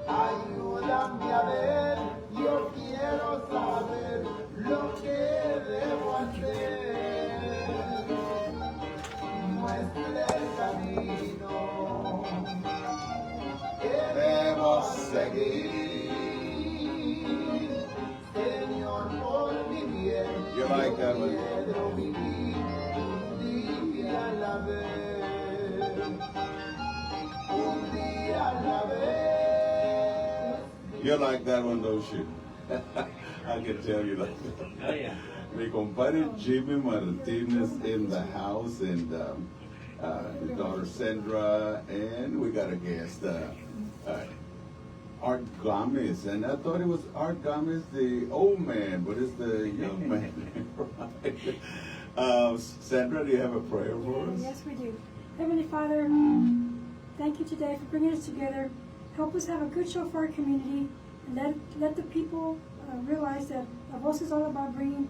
ayúdame a ver, yo quiero saber lo que debo hacer. Muestre el camino que debo seguir, Señor, por mi bien. You like that one? Quiero vivir un día a la vez, un día a la vez. You like that one, don't you? I can tell you like that. Oh, yeah. Mi compadre Jimmy Martinez in the house, and his daughter Sandra, and we got a guest, Art Gamez. And I thought it was Art Gamez, the old man, but it's the young man. Right? Sandra, do you have a prayer for us? Yes, we do. Heavenly Father, thank you today for bringing us together. Help us have a good show for our community, and let the people realize that Voz is all about bringing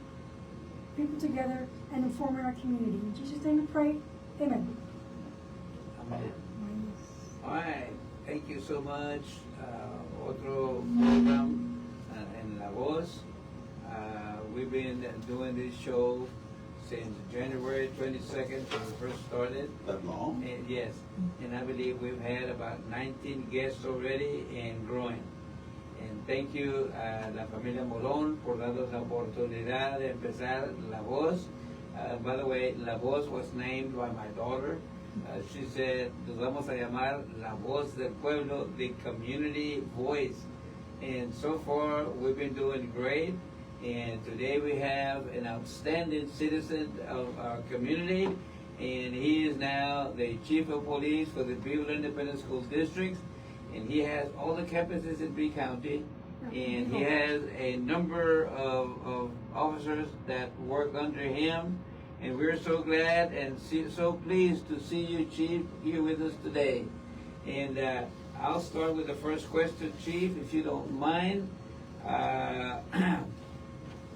people together and informing our community. In Jesus' name we pray. Amen. Amen. All right. Thank you so much. Otro program en La Voz. We've been doing this show since January 22nd when we first started. That long? And yes, and I believe we've had about 19 guests already and growing. And thank you a la familia Molón por darnos la oportunidad de empezar La Voz. By the way, La Voz was named by my daughter. She said, nos vamos a llamar La Voz del Pueblo, the community voice. And so far, we've been doing great. And today we have an outstanding citizen of our community. And he is now the chief of police for the Beaver Independent School District. And he has all the campuses in B County. And he has a number of officers that work under him. And we're so glad and so pleased to see you, Chief, here with us today. And I'll start with the first question, Chief, if you don't mind.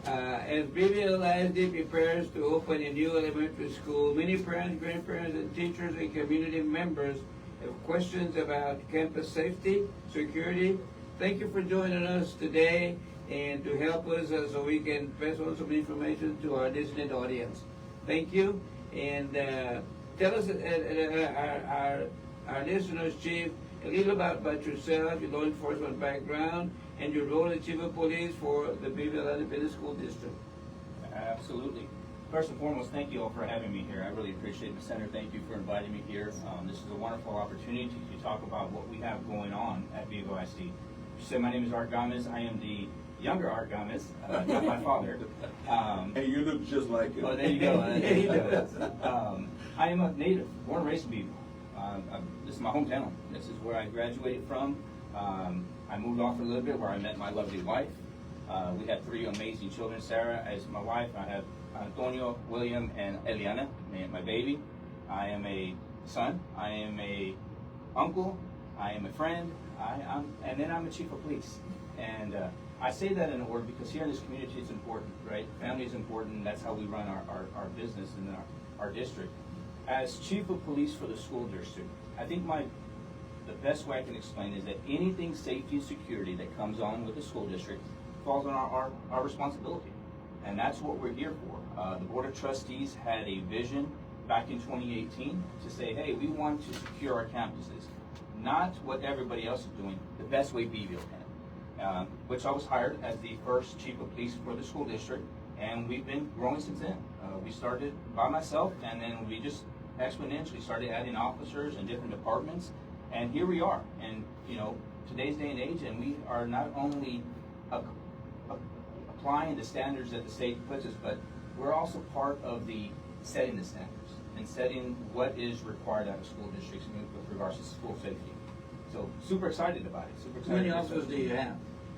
As BBLISD prepares to open a new elementary school, many parents, grandparents, and teachers and community members have questions about campus safety, security. Thank you for joining us today and to help us so we can pass on some information to our listening audience. Thank you, and tell us, our listeners, Chief, a little about yourself, your law enforcement background, and your role as Chief of Police for the Beaver Independent School District. Absolutely. First and foremost, thank you all for having me here. I really appreciate it, Senator. Thank you for inviting me here. This is a wonderful opportunity to talk about what we have going on at BISD. You said my name is Art Gamez. I am the younger Art Gamez, not my father. Hey, you look just like him. Oh, there you go. He does. I am a native, born and raised in Beaver. This is my hometown. This is where I graduated from. I moved off for a little bit where I met my lovely wife. We have 3 amazing children. Sarah is my wife. I have Antonio, William, and Eliana, my baby. I am a son. I am a uncle. I am a friend. And then I'm a chief of police. And I say that in order because here in this community it's important, right? Family is important. That's how we run our business in our district. As chief of police for the school district, I think the best way I can explain is that anything safety and security that comes on with the school district falls on our responsibility. And that's what we're here for. The Board of Trustees had a vision back in 2018 to say, hey, we want to secure our campuses. Not what everybody else is doing, the best way Beeville can. Which I was hired as the first chief of police for the school district, and we've been growing since then. We started by myself, and then we just exponentially started adding officers in different departments, and here we are. And you know, today's day and age, and we are not only applying the standards that the state puts us, but we're also part of the setting the standards and setting what is required out of school districts with regards to school safety. So super excited about it. Super excited. How many officers do you have?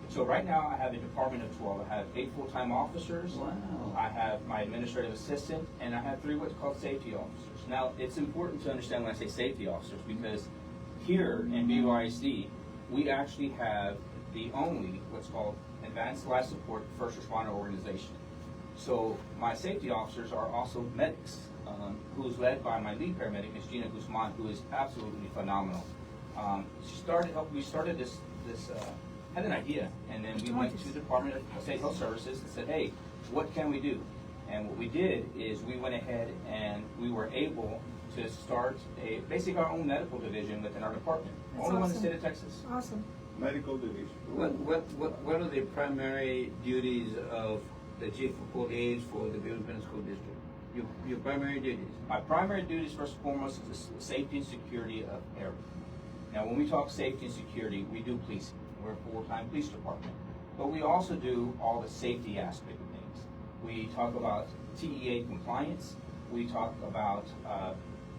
So right now I have a department of 12. I have 8 full-time officers. Wow. I have my administrative assistant, and I have 3 what's called safety officers. Now it's important to understand when I say safety officers because here in BYSD we actually have the only what's called advanced life support first responder organization. So my safety officers are also medics, who's led by my lead paramedic, Ms. Gina Guzman, who is absolutely phenomenal. We started had an idea, and then we went to the Department of State Health Services and said, hey, what can we do? And what we did is we went ahead and we were able to start basically our own medical division within our department. That's Only one in the awesome. state of Texas. Awesome. Medical division. What are the primary duties of the chief of police for the Bureau School District? Your primary duties? My primary duties, first and foremost, is the safety and security of everything. Now, when we talk safety and security, we do policing. We're a full-time police department. But we also do all the safety aspect of things. We talk about TEA compliance. We talk about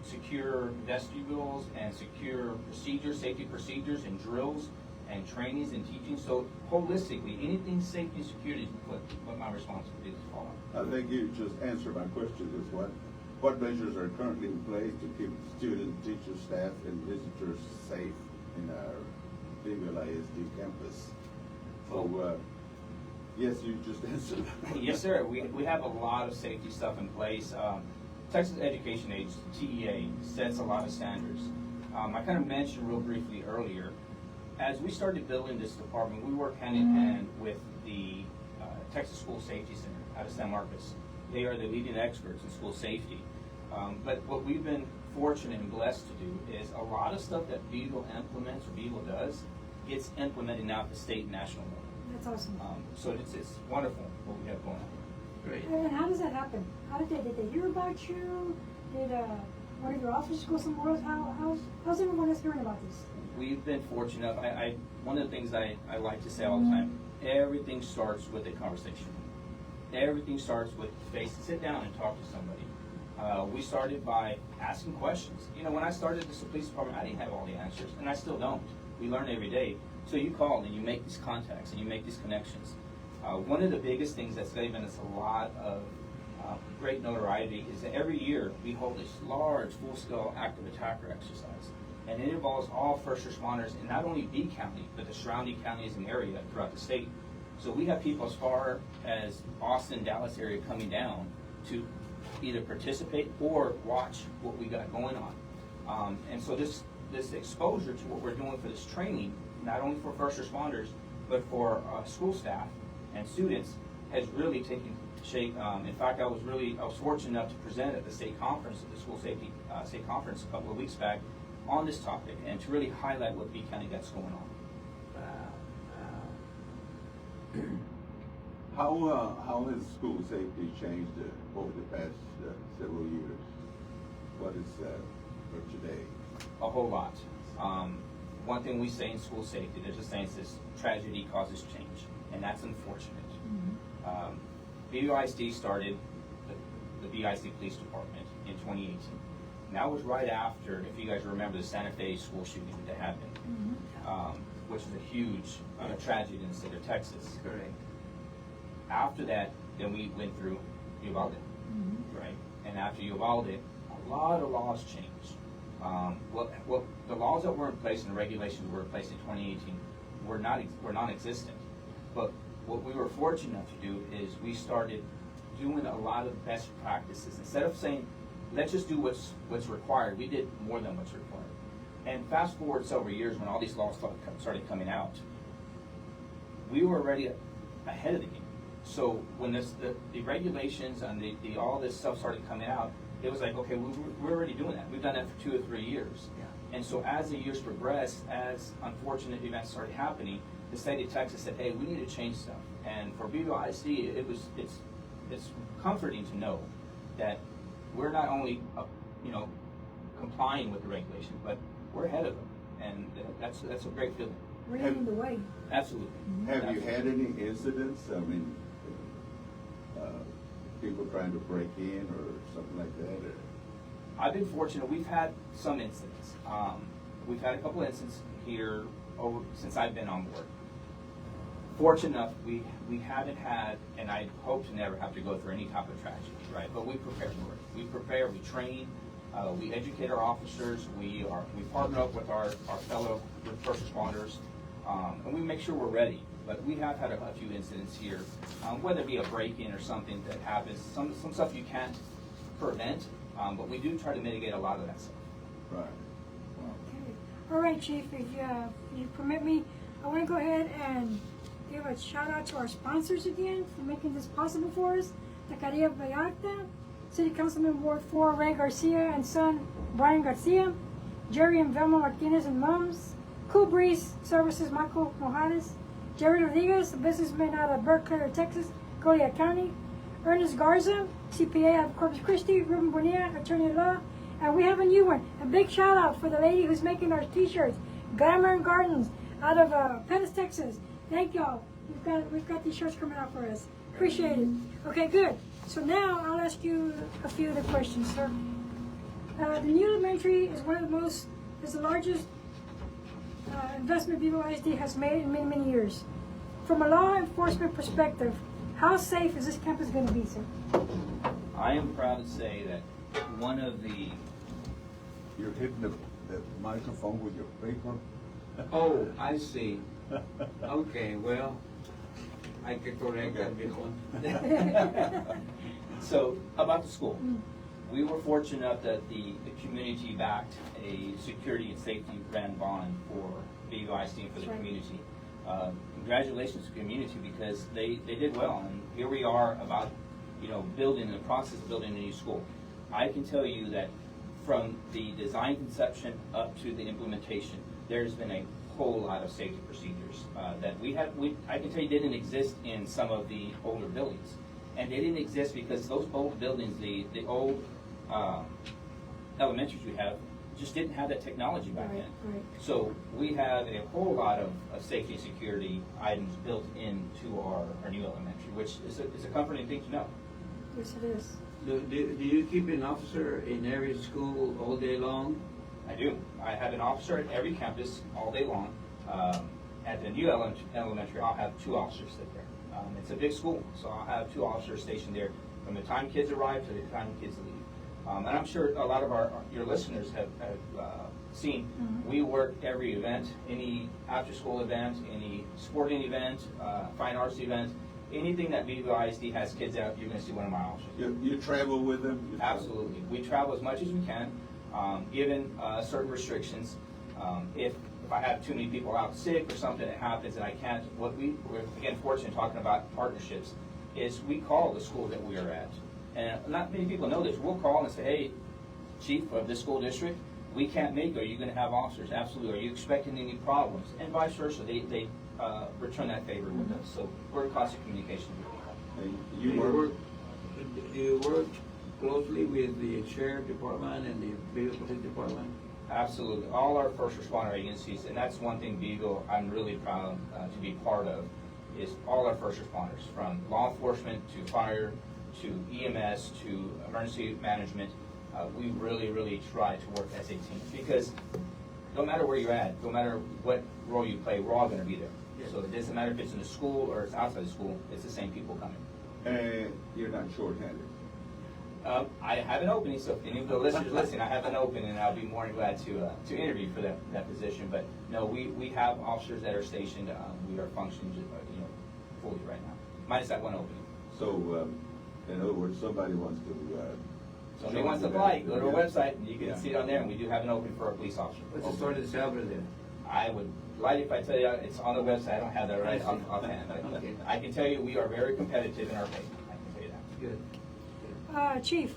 secure vestibules and secure procedures, safety procedures and drills and trainings and teaching. So holistically, anything safety and security is what my responsibilities fall on. I think you just answered my question, is what measures are currently in place to keep students, teachers, staff, and visitors safe in our BISD campus? So, yes, you just answered. Yes, sir. We have a lot of safety stuff in place. Texas Education Agency, TEA, sets a lot of standards. I kind of mentioned real briefly earlier, as we started building this department, we work hand in hand with the Texas School Safety Center out of San Marcos. They are the leading experts in school safety. But what we've been fortunate and blessed to do is a lot of stuff that Beagle implements or Beagle does gets implemented now at the state and national level. That's awesome. So it's wonderful what we have going on. Great. And how does that happen? How did they hear about you? Did one of your officers go somewhere else? How's everyone else hearing about this? We've been fortunate. One of the things I like to say all the time, everything starts with a conversation. Everything starts with sit down and talk to somebody. We started by asking questions. You know, when I started this police department, I didn't have all the answers, and I still don't. We learn every day. So you call and you make these contacts and you make these connections. One of the biggest things that's given us a lot of great notoriety is that every year we hold this large, full-scale active attacker exercise. And it involves all first responders in not only B County, but the surrounding counties and area throughout the state. So we have people as far as Austin, Dallas area coming down to either participate or watch what we got going on. And so this exposure to what we're doing for this training, not only for first responders, but for school staff and students, has really taken shape. In fact, I was fortunate enough to present at the state conference, at the school safety state conference a couple of weeks back on this topic, and to really highlight what B County got's going on. How has school safety changed over the past several years? What is for today? A whole lot. One thing we say in school safety, there's a saying that says tragedy causes change, and that's unfortunate. BISD started the BISD Police Department in 2018. And that was right after, if you guys remember, the Santa Fe school shooting that happened, which was a huge tragedy in the state of Texas. Correct. After that, then we went through Uvalde, right? And after Uvalde, a lot of laws changed. Well, the laws that were in place and the regulations that were in place in 2018 were non-existent. But what we were fortunate enough to do is we started doing a lot of best practices. Instead of saying, let's just do what's required, we did more than what's required. And fast forward several years when all these laws started coming out, we were already ahead of the game. So when the regulations and all this stuff started coming out, it was like, okay, we're already doing that. We've done that for 2 or 3 years. Yeah. And so as the years progressed, as unfortunate events started happening, the state of Texas said, hey, we need to change stuff. And for BISD, it's comforting to know that we're not only complying with the regulations, but we're ahead of them. And that's a great feeling. We're leading the way. Absolutely. Have you had any incidents? I mean, people trying to break in or something like that? Or? I've been fortunate. We've had some incidents. We've had a couple incidents here since I've been on board. Fortunate enough, we haven't had, and I hope to never have to go through any type of tragedy, right? But we prepare for it. We prepare, we train, we educate our officers, we partner up with our fellow first responders, and we make sure we're ready. But we have had a few incidents here, whether it be a break-in or something that happens. Some stuff you can't prevent, but we do try to mitigate a lot of that stuff. Right. Okay. All right, Chief, if you permit me, I want to go ahead and give a shout out to our sponsors again for making this possible for us. Taqueria Vallarta, City Councilman Ward 4 Ray Garcia and son Brian Garcia, Jerry and Velma Martinez and moms, Cool Breeze Services Michael Mojales, Jerry Rodriguez, a businessman out of Berkeley, Texas, Goliad County, Ernest Garza, CPA out of Corpus Christi, Ruben Bonilla, attorney at law, and we have a new one. A big shout out for the lady who's making our t-shirts, Glamour and Gardens out of Pettis, Texas. Thank y'all. We've got these shirts coming out for us. Appreciate it. Okay, good. So now I'll ask you a few of the questions, sir. The new elementary is the largest investment BYSD has made in many, many years. From a law enforcement perspective, how safe is this campus going to be, sir? I am proud to say that one of the You're hitting the microphone with your paper. Oh, I see. Okay, well, I can correct that before. So, about the school. We were fortunate enough that the community backed a security and safety grant bond for BYSD and for the community. Congratulations to the community because they did well, and here we are about building, in the process of building a new school. I can tell you that from the design conception up to the implementation, there's been a whole lot of safety procedures that I can tell you didn't exist in some of the older buildings. And they didn't exist because those old buildings, the old elementaries we have, just didn't have that technology back then. Right. So we have a whole lot of safety and security items built into our new elementary, which is a comforting thing to know. Yes, it is. Do you keep an officer in every school all day long? I do. I have an officer at every campus all day long. At the new elementary, I'll have 2 officers sit there. It's a big school, so I'll have 2 officers stationed there from the time kids arrive to the time kids leave. And I'm sure a lot of your listeners have seen, we work every event, any after-school event, any sporting event, fine arts event, anything that BYSD has kids out, you're going to see one of my officers. You travel with them? Absolutely. We travel as much as we can, given certain restrictions. If I have too many people out sick or something that happens and I can't, we're again fortunate talking about partnerships, is we call the school that we are at. And not many people know this. We'll call and say, hey, chief of this school district, we can't make it. Are you going to have officers? Absolutely. Are you expecting any problems? And vice versa. They return that favor with us. So we're in constant communication with people. Do you work closely with the sheriff department and the Beagle Police Department? Absolutely. All our first responder agencies, and that's one thing Beagle I'm really proud to be part of, is all our first responders, from law enforcement to fire to EMS to emergency management. We really, really try to work as a team because no matter where you're at, no matter what role you play, we're all going to be there. Yeah. So it doesn't matter if it's in the school or it's outside the school, it's the same people coming. And you're not short-handed? I have an opening, so if any of the listeners listening, I have an opening, and I'll be more than glad to interview for that position. But no, we have officers that are stationed. We are functioning, fully right now, minus that one opening. So, in other words, somebody wants to. Somebody wants to apply. Go to our website, and you can see it on there. And we do have an opening for a police officer. What's the start of the salary then? I would lie if I tell you it's on the website. I don't have that right offhand. Okay. I can tell you we are very competitive in our pay. I can tell you that. Good. Chief,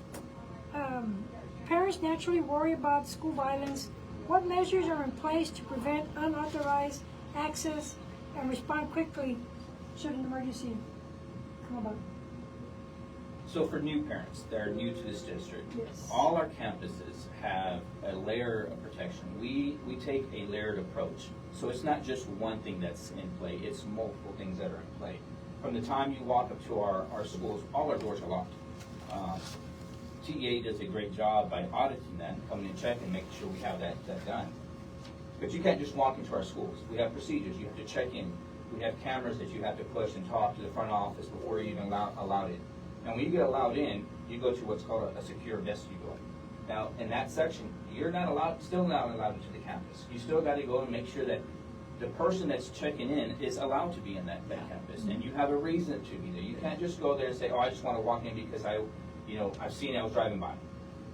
parents naturally worry about school violence. What measures are in place to prevent unauthorized access and respond quickly should an emergency come about? So for new parents that are new to this district, Yes. all our campuses have a layer of protection. We take a layered approach. So it's not just one thing that's in play, it's multiple things that are in play. From the time you walk up to our schools, all our doors are locked. TEA does a great job by auditing that and coming and checking, making sure we have that done. But you can't just walk into our schools. We have procedures. You have to check in. We have cameras that you have to push and talk to the front office before you're even allowed in. And when you get allowed in, you go to what's called a secure vestibule. Now, in that section, you're still not allowed into the campus. You still got to go and make sure that the person that's checking in is allowed to be in that campus, and you have a reason to be there. You can't just go there and say, "Oh, I just want to walk in because I've seen it, I was driving by."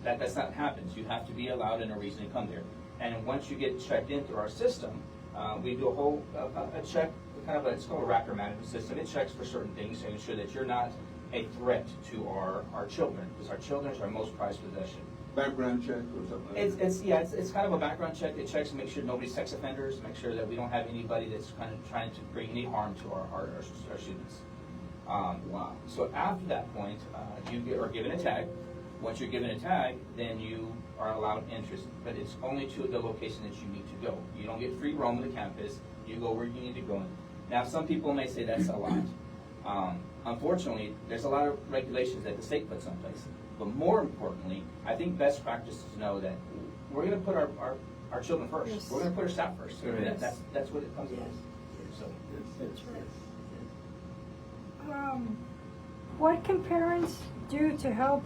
That's not happens. You have to be allowed and a reason to come there. And once you get checked in through our system, We do a whole, a check, it's called a raptor management system. It checks for certain things to ensure that you're not a threat to our children, because our children are our most prized possession. Background check or something like that? It's kind of a background check. It checks to make sure nobody's sex offenders, make sure that we don't have anybody that's kind of trying to bring any harm to our students. Wow. So after that point, you are given a tag. Once you're given a tag, then you are allowed interest, but it's only to the location that you need to go. You don't get free roam of the campus. You go where you need to go. Now, some people may say that's a lot. Unfortunately, there's a lot of regulations that the state puts in place. But more importantly, I think best practice is to know that we're going to put our children first. Yes. We're going to put our staff first. Correct. That's what it comes Yes. to. So. That's right. What can parents do to help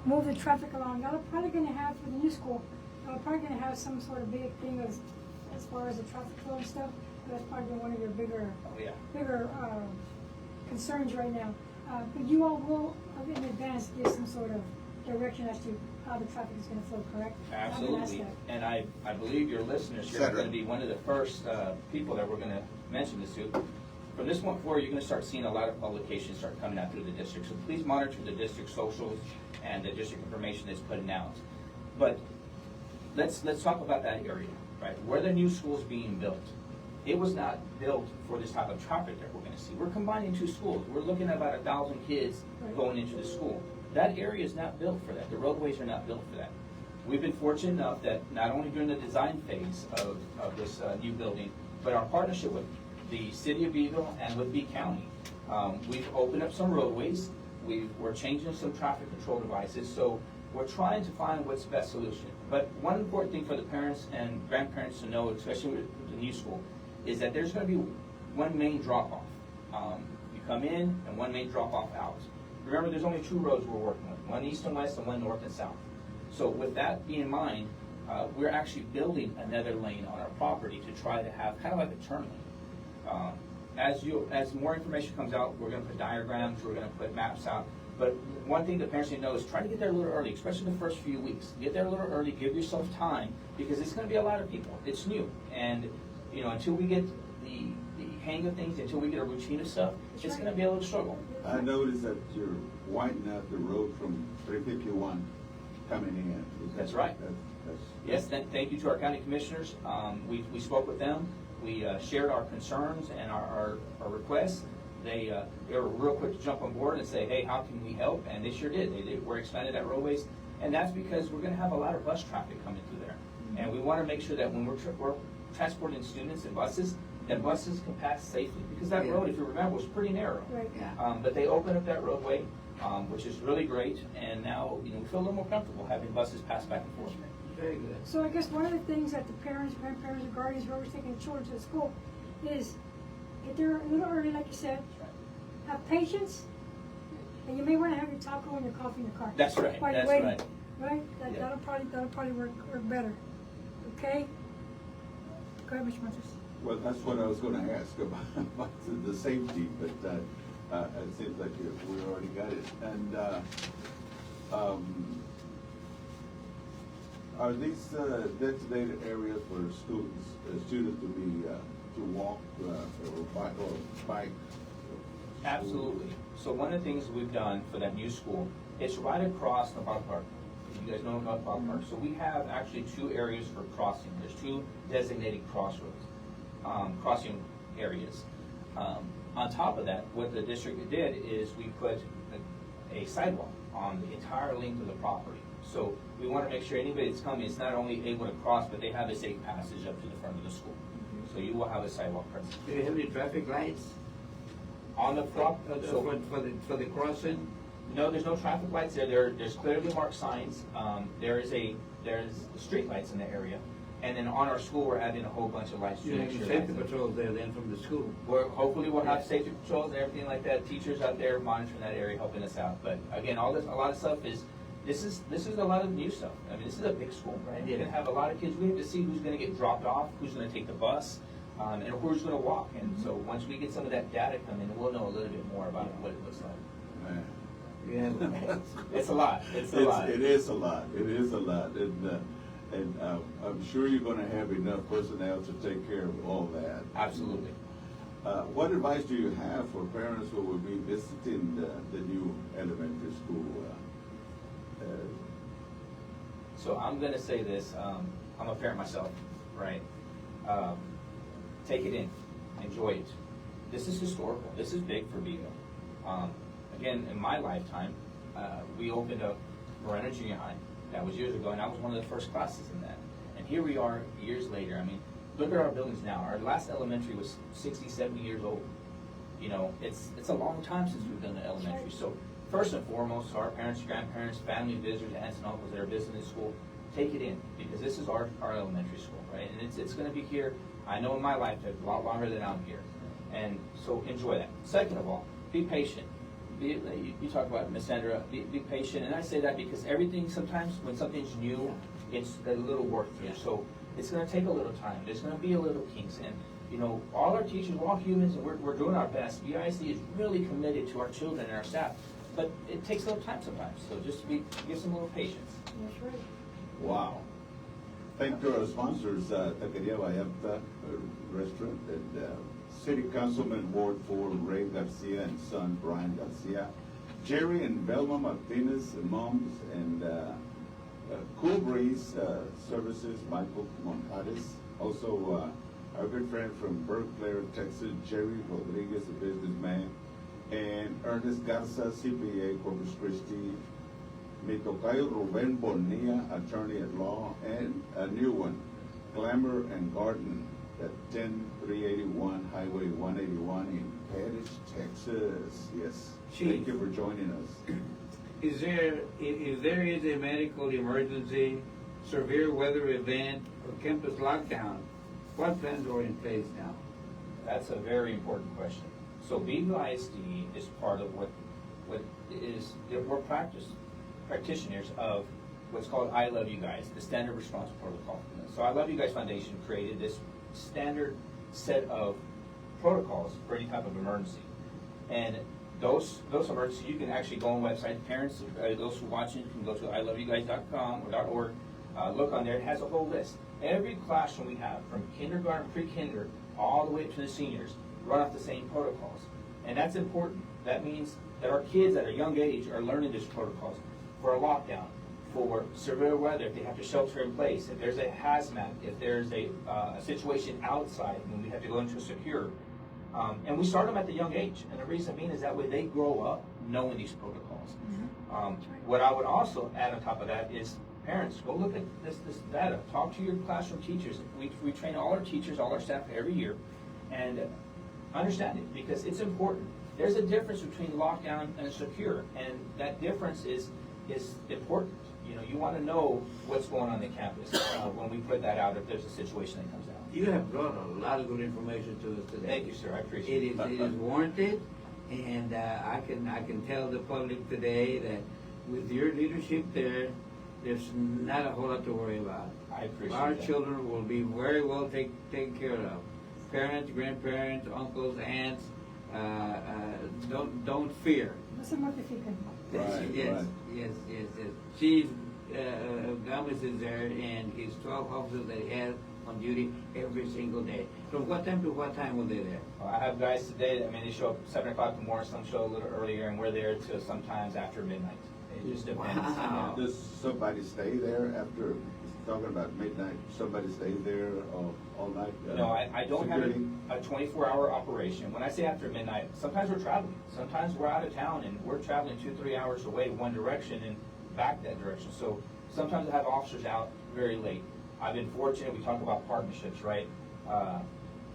move the traffic along? Y'all are probably going to have, for the new school, y'all are probably going to have some sort of big thing as far as the traffic flow and stuff. That's probably one of your bigger concerns right now. But you all will, in advance, give some sort of direction as to how the traffic is going to flow, correct? Absolutely. And I believe your listeners here are going to be one of the first people that we're going to mention this to. From this point forward, you're going to start seeing a lot of publications start coming out through the district. So please monitor the district socials and the district information that's putting out. But let's talk about that area, right? Where the new school is being built. It was not built for this type of traffic that we're going to see. We're combining two schools. We're looking at about 1,000 kids going into the school. That area is not built for that. The roadways are not built for that. We've been fortunate enough that not only during the design phase of this new building, but our partnership with the City of Beeville and with B County, we've opened up some roadways. We're changing some traffic control devices. So we're trying to find what's the best solution. But one important thing for the parents and grandparents to know, especially with the new school, is that there's going to be one main drop-off. You come in and one main drop-off out. Remember, there's only two roads we're working with, one east and west and one north and south. So with that being in mind, we're actually building another lane on our property to try to have kind of like a turn lane. As more information comes out, we're going to put diagrams, we're going to put maps out. But one thing the parents need to know is try to get there a little early, especially the first few weeks. Get there a little early, give yourself time, because it's going to be a lot of people. It's new. And until we get the hang of things, until we get a routine of stuff, it's going to be a little struggle. I noticed that you're widening out the road from 351 coming in. That's right. Yes, thank you to our county commissioners. We spoke with them. We shared our concerns and our requests. They were real quick to jump on board and say, hey, how can we help? And they sure did. We're expanded that roadways. And that's because we're going to have a lot of bus traffic coming through there. And we want to make sure that when we're transporting students and buses, that buses can pass safely. Because that road, if you remember, was pretty narrow. Right. But they opened up that roadway, which is really great. And now we feel a little more comfortable having buses pass back and forth. Very good. So I guess one of the things that the parents, grandparents, and guardians who are always taking the children to the school is get there a little early, like you said. Have patience, and you may want to have your taco and your coffee in the car. That's right. While you're That's waiting, right. right? Yeah. That'll probably work better. Okay. Go ahead, Mr. Montes. Well, that's what I was going to ask about the safety, but it seems like we already got it. And are these designated areas for students to be to walk or bike? Absolutely. So one of the things we've done for that new school, it's right across the bike park. You guys know about bike park. So we have actually two areas for crossing. There's two designated crossing areas. On top of that, what the district did is we put a sidewalk on the entire length of the property. So we want to make sure anybody that's coming is not only able to cross, but they have a safe passage up to the front of the school. So you will have a sidewalk present. Do you have any traffic lights On the prop, for the crossing? No, there's no traffic lights there. There's clearly marked signs. There's street lights in the area. And then on our school, we're adding a whole bunch of lights to You make have sure. safety patrols there then from the school. Hopefully we'll have safety patrols and everything like that. Teachers out there monitoring that area, helping us out. But again, a lot of stuff is, this is a lot of new stuff. I mean, this is a big school, right? We're gonna have a lot of kids. We have to see who's gonna get dropped off, who's gonna take the bus, and who's gonna walk. And so once we get some of that data come in, we'll know a little bit more about what it looks like. Man. Yeah. It's a lot. It's a lot. It is a lot. It is a lot. And I'm sure you're gonna have enough personnel to take care of all that. Absolutely. What advice do you have for parents who will be visiting the new elementary school? So I'm gonna say this, I'm a parent myself, right? Take it in, enjoy it. This is historical, this is big for Vigo. Again, in my lifetime, we opened up Moreno Junior High. That was years ago, and I was one of the first classes in that. And here we are years later. I mean, look at our buildings now. Our last elementary was 60, 70 years old. You know, it's a long time since we've done the elementary. So first and foremost, our parents, grandparents, family visitors, aunts and uncles that are visiting the school, take it in, because this is our elementary school, right? And it's gonna be here, I know in my lifetime, a lot longer than I'm here. And so enjoy that. Second of all, be patient. You talk about Miss Sandra, be patient, and I say that because everything, sometimes when something's new, it's a little work through, so it's gonna take a little time, there's gonna be a little kinks, and you know, all our teachers, we're all humans, and we're doing our best. BISD is really committed to our children and our staff, but it takes a little time sometimes, so just give some little patience. That's right. Wow. Thank you to our sponsors, Taqueria Vallarta Restaurant, and City Councilman Ward 4, Ray Garcia and son Brian Garcia, Jerry and Velma Martinez, moms, and Cool Breeze Services, Michael Monjares. Also, our good friend from Berkeley, Texas, Jerry Rodriguez, a businessman, and Ernest Garza, CPA, Corpus Christi, mi tocayo Ruben Bonilla, attorney at law, and a new one, Glamour and Garden, at 10381 Highway 181 in Pettis, Texas. Yes. Chief. Thank you for joining us. If there is a medical emergency, severe weather event, or campus lockdown, what plans are in place now? That's a very important question. So BISD is part of what is, we're practitioners of what's called I Love You Guys, the Standard Response Protocol. So I Love You Guys Foundation created this standard set of protocols for any type of emergency. And those emergencies, you can actually go on the website. Parents, those who are watching, can go to iloveyouguys.com or .org. Look on there, it has a whole list. Every classroom we have, from kindergarten, pre-kinder, all the way up to the seniors, run off the same protocols. And that's important. That means that our kids at a young age are learning these protocols for a lockdown, for severe weather, if they have to shelter in place, if there's a hazmat, if there's a situation outside when we have to go into a secure. And we start them at the young age. And the reason being is that way they grow up knowing these protocols. What I would also add on top of that is parents, go look at this data. Talk to your classroom teachers. We train all our teachers, all our staff every year, and understand it because it's important. There's a difference between lockdown and secure, and that difference is important. You know, you want to know what's going on the campus when we put that out if there's a situation that comes out. You have brought a lot of good information to us today. Thank you, sir. I appreciate it. It is warranted, and I can tell the public today that with your leadership there's not a whole lot to worry about. I appreciate Our that. children will be very well taken care of. Parents, grandparents, uncles, aunts, don't fear. No se mortifiquen. Right, Yes, right. yes. Chief Gamez is there, and his 12 officers that he has on duty every single day. From what time to what time were they there? I have guys today, I mean, they show up 7 o'clock in the morning, some show a little earlier, and we're there till sometimes after midnight. It just depends. Wow. Does somebody stay there after, talking about midnight, somebody stays there all night? No, I don't security? have a 24-hour operation. When I say after midnight, sometimes we're traveling. Sometimes we're out of town and we're traveling 2-3 hours away one direction and back that direction. So sometimes I have officers out very late. I've been fortunate, we talk about partnerships, right?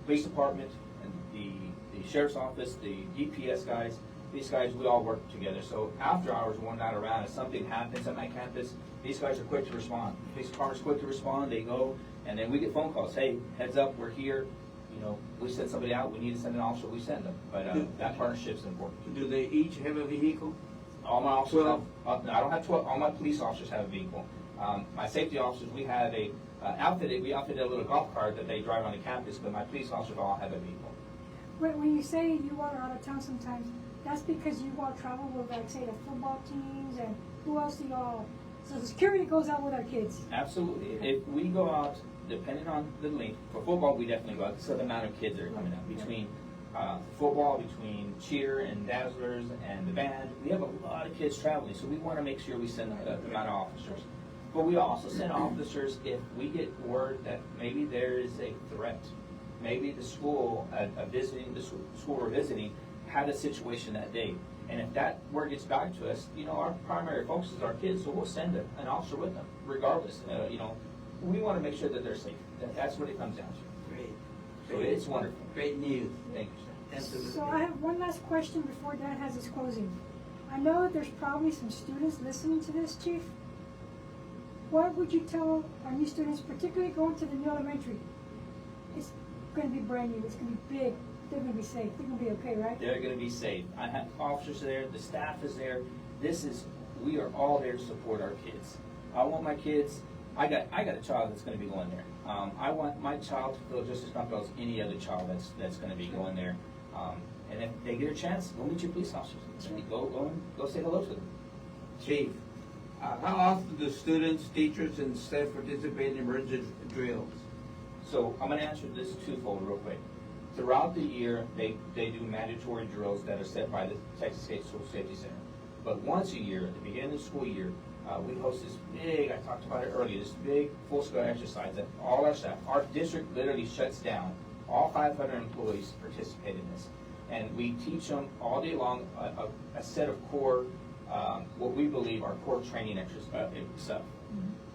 Police department and the sheriff's office, the DPS guys, these guys, we all work together. So after hours, when we're not around, if something happens on my campus, these guys are quick to respond. Police department's quick to respond, they go, and then we get phone calls, hey, heads up, we're here. You know, we send somebody out, we need to send an officer, we send them. But that partnership's important. Do they each have a vehicle? All my officers 12? have, I don't have 12, all my police officers have a vehicle. My safety officers, we have we outfitted a little golf cart that they drive on the campus, but my police officers all have a vehicle. When you say you all are out of town sometimes, that's because you all travel with, like, say, the football teams, and who else do y'all So the security goes out with our kids. Absolutely. If we go out, depending on the length, for football, we definitely go out. So the amount of kids that are coming out between football, between cheer and dazzlers and the band, we have a lot of kids traveling. So we want to make sure we send the amount of officers. But we also send officers if we get word that maybe there is a threat. Maybe the school, the school we're visiting, had a situation that day. And if that word gets back to us, our primary focus is our kids, so we'll send an officer with them, regardless. We want to make sure that they're safe. That's what it comes down to. Great. So it's wonderful. Great news. Thank you, sir. Absolutely. So I have one last question before Dan has his closing. I know there's probably some students listening to this, Chief. What would you tell our new students, particularly going to the new elementary? It's going to be brand new. It's going to be big. They're going to be safe. They're going to be okay, right? They're going to be safe. I have officers there. The staff is there. We are all there to support our kids. I want my kids. I got a child that's going to be going there. I want my child to feel just as comfortable as any other child that's going to be going there. And if they get a chance, go meet your police officers. Go say hello to them. Chief, how often do students, teachers, and staff participate in emergency drills? So I'm going to answer this twofold real quick. Throughout the year, they do mandatory drills that are set by the Texas State School Safety Center. But once a year, at the beginning of the school year, we host this big, I talked about it earlier, this big full-scale exercise that all our staff, our district literally shuts down. All 500 employees participate in this. And we teach them all day long a set of core, what we believe are core training exercise stuff.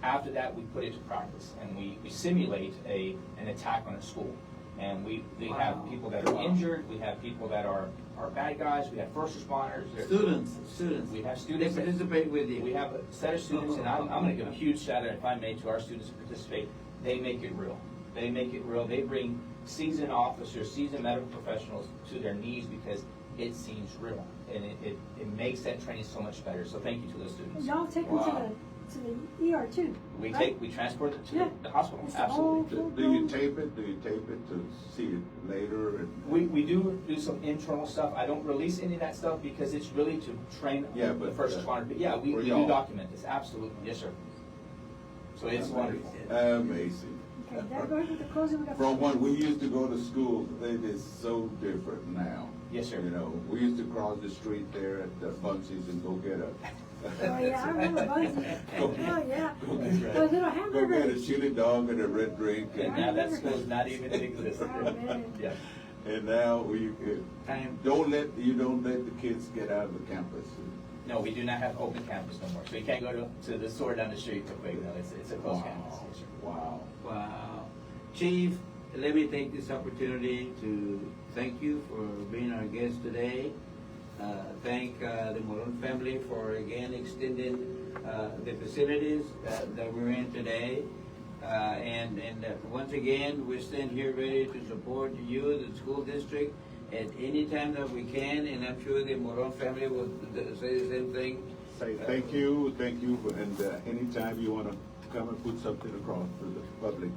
After that, we put it to practice, and we simulate an attack on a school. And we have people that are injured, we have people that are bad guys, we have first responders. Students. We have students. They participate with you. We have a set of students, and I'm going to give a huge shout out, if I may, to our students who participate. They make it real. They make it real. They bring seasoned officers, seasoned medical professionals to their knees because it seems real. And it makes that training so much better. So thank you to those students. Y'all take them to the ER too. We right? we transport it to the hospital. It's the Absolutely. whole Do you tape it? Do you tape it to see it later? And We do some internal stuff. I don't release any of that stuff because it's really to train Yeah, the but, first responders. But yeah, we for do y'all. document this. Absolutely. Yes, sir. So it's wonderful. Amazing. Okay, that goes with the closing. We got From when we used to go to school, it is so different now. Yes, sir. We used to cross the street there at the Bunsies and go get a. Oh yeah, I remember Bunsies. Oh yeah. Go Those little get a hamburgers. chili dog and a red drink. And now that school's not even in existence. Oh, man. Yeah. And now we Time. don't let the kids get out of the campus. No, we do not have open campus no more. So you can't go to the store down the street real quick. No, it's a closed campus. Yes, sir. Wow. Wow. Chief, let me take this opportunity to thank you for being our guest today. Thank the Moron family for again extending the facilities that we're in today. And once again, we stand here ready to support you, the school district, at any time that we can. And I'm sure the Moron family will say the same thing. Say thank you, and anytime you want to come and put something across for the public,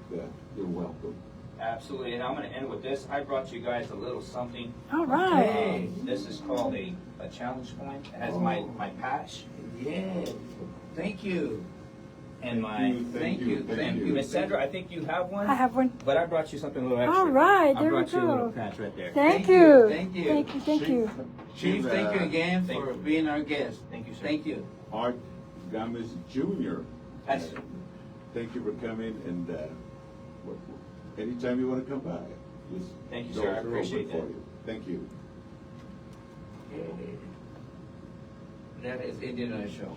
you're welcome. Absolutely. And I'm going to end with this. I brought you guys a little something. All right. This is called a challenge coin. It has my patch. Yeah. Thank you. And my Thank you. Miss Sandra, I think you have one. I have one. But I brought you something a little extra. All right, I there we brought you a little go. patch right there. Thank Thank you, you. thank you. Thank you. Thank you. Chief, thank you again Thank for you. being our guest. Thank you, sir. Thank you. Art Gamez Jr. That's- Thank you for coming, and anytime you want to come by, just Thank you, doors sir. I are appreciate open for that. you. Thank you. That is ended our show.